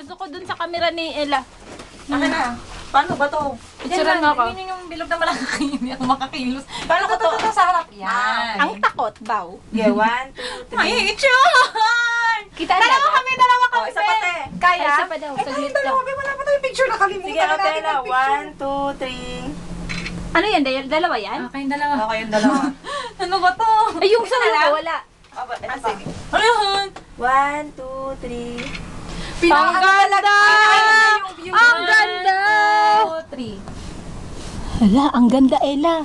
Gusto ko dun sa camera ni Ella. Akin na. Paano ba to? Picturean mo ako. Yan yung bilog na malaki. Hindi ako makakilos. Paano ko to sa harap? Yan. Ang takot, baw. Yeah, 1, 2, 3. Ay, Ichon! Kita Dalawa kami. Oh, isa pa, te. Kaya? Ay, isa pa daw. Ay, Saglit tayong lang. dalawa. Wala pa tayong picture. Nakalimutan Sige, na natin Otela. ang picture. 1, 2, 3. Ano yan? Dalawa yan? Kayong dalawa. Okay, yung dalawa. Ano ba to? Ay, yung sa lang? wala. Ito pa. Sige. Ano yun? 1, 2, 3. Ang ganda! Ang ganda! 2, 3. Hala, ang ganda, Ella.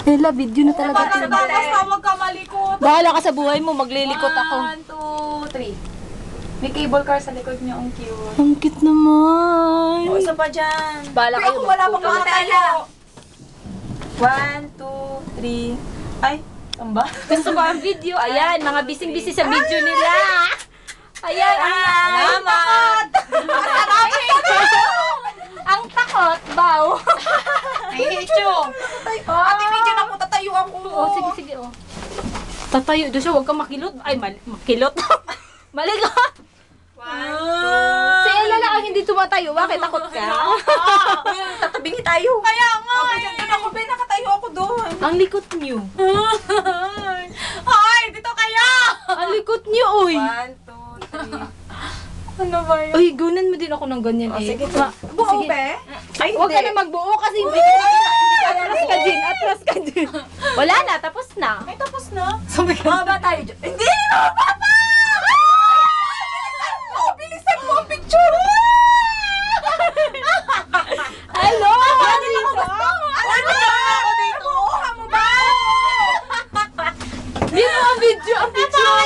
Ella, video na talaga. Parang basta huwag ka malikot. Bahala ka sa buhay mo, maglilikot ako. 1, 2, 3. May cable car sa likod niya. Ang cute. Ang cute naman. O, isa pa dyan. Bahala Pero kayo. kung wala pang mga tayo. 1, 2, 3. Ay, tamba. Gusto ko ang video. Ayan, mga bising-bisi sa video nila. Ayan, Salamat! ang takot, baw. Ay, Icho! Ate, medyo na po tatayo ako. Oh, sige, sige, oh. Tatayo doon siya, huwag kang makilot. Ay, makilot. Malikot. 1, Si Ella lang ang hindi tumatayo. Bakit? Takot ka? tatabingi tayo. Kaya nga! Dito ako, Ben. Nakatayo ako doon. Ang likot niyo. Ay, dito kaya! Ang likot niyo, uy. 1, 2, 3. Ano ba yun? Uy, gunan mo din ako ng ganyan, Oh, eh. sige. Buo, Sige. be? Ay, Huwag ka na magbuo kasi hindi kita atras ka din, atras ka din. Wala na, tapos na. Ay, tapos na. Sabi ka. Mga ba tayo dyan? Hindi! Papa! Bilisan mo ang picture! Hello! Ako dito! Kuha mo ba? Dito ang video, ang picture.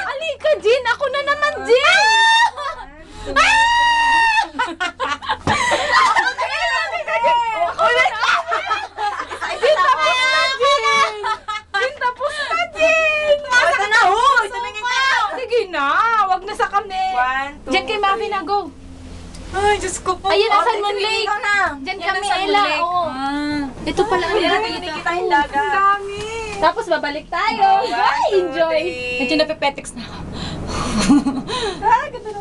Halika, Jin. Ako na naman, Jin. Jin, tapos na, Jin. Jin, tapos na, Jin. Ito na, huy! Tumingin kayo! Sige na, wag na sa kami. 1, 2, Diyan kay Mavi na, go. Ay, Diyos ko po. Ayun, ang Ate, San Mon Lake. ikaw na. Diyan Yan kami, ang San Mon Ella. Lake. Oo. Ito pala ang Ayan, nakikita nakikita ko. yung dagat. Ang dami. Tapos babalik tayo. Ay, enjoy. Medyo napepetex na ako. Ay, ganda na.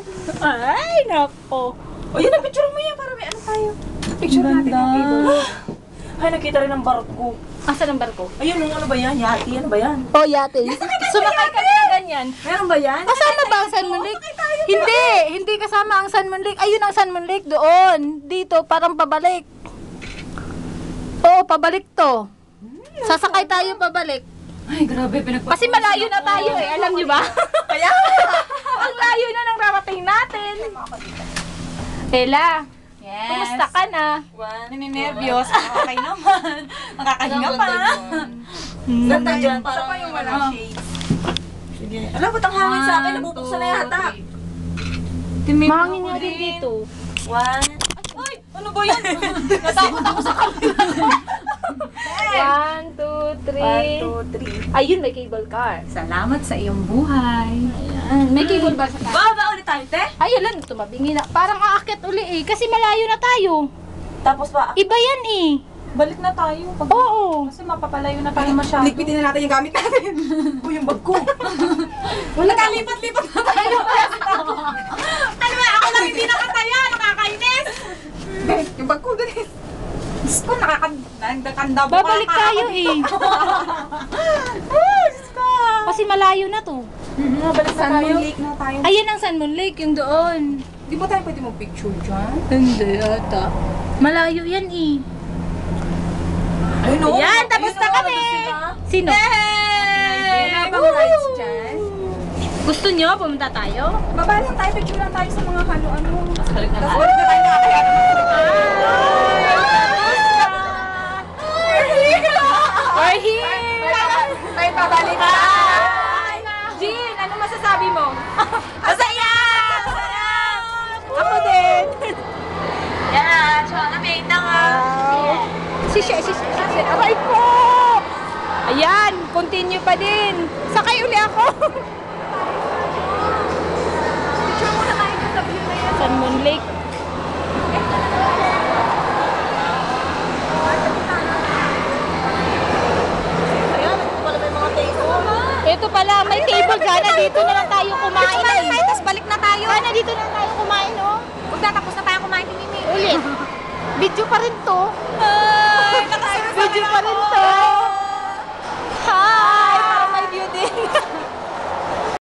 Ay, nako. O, yun ang picture mo yan para may ano tayo. Picture natin yung cable. Ay, nakita rin ang barko. Asan ang barko? Ayun, yung ano ba yan? Yati, ano ba yan? Oh, yate. Sumakay kami na ganyan. Meron ba yan? Kasama ba ang San Mon Lake? Hindi, hindi kasama ang San Mon Lake. Ayun ang San Mon Lake doon. Dito, parang pabalik. Oo, pabalik to. Sasakay tayo pabalik. Ay, grabe. Kasi malayo na tayo eh. Alam niyo ba? Kaya? Ang layo na ng rarating natin. Ella, Yes. kumusta ka na? Nininervyos. Okay naman. Nakakahinga pa. Ganda dyan. Parang Parang yung ano. walang shades. Sige. Alam, ba't ang hangin sa akin? Nabubuksan na yata. Mahangin nga din dito. 1, Ay, ano ba yan? Natakot ako sa camera. 1, 2, 3. 1, 2, 3. Ayun, may cable car. Salamat sa iyong buhay. Ayan. May cable ba sa taas? Baba ulit tayo, te. Ay, alam, tumabingi na. Parang aakyat uli eh. Kasi malayo na tayo. Tapos pa, Iba yan eh. Balik na tayo. Pag Oo. Kasi mapapalayo na tayo masyado. ligpitin na natin yung gamit natin. Uy, yung bag ko. Wala ka, lipat-lipat na tayo. Ano ba? Ako lang hindi nakataya. Nakakainis. Yung bag ko dun eh. Diyos ko, nakakanda. Babalik tayo eh. Diyos ko. Kasi malayo na to. Balik na San tayo. Mon Lake na tayo. Ayan ang San Mon Lake, yung doon. Di ba tayo pwede mag-picture dyan? Hindi ata. Malayo yan eh. Ay, no. Ayan, tapos na kami. Sino? Wala bang rides dyan? Gusto nyo pumunta tayo? Baba lang tayo, picture lang tayo sa mga ano-ano. Tapos balik na Tapos tayo. balik na tayo nakakaya. We're here! May pabalik na. Jean, ano masasabi mo? Masaya! Ako din. Yan, so lamig na nga. Si Aray ko! Ayan, continue pa din. Sakay uli ako. Picture muna tayo sa view na yan. San Mon Lake. Ayan, pala may mga taste. Ito pala, may table. Sana dito na lang tayo kumain. Tapos balik na tayo. Sana dito na tayo kumain, no? Magtatapos na tayo kumain ni Mimi. Ulit. Video pa rin to.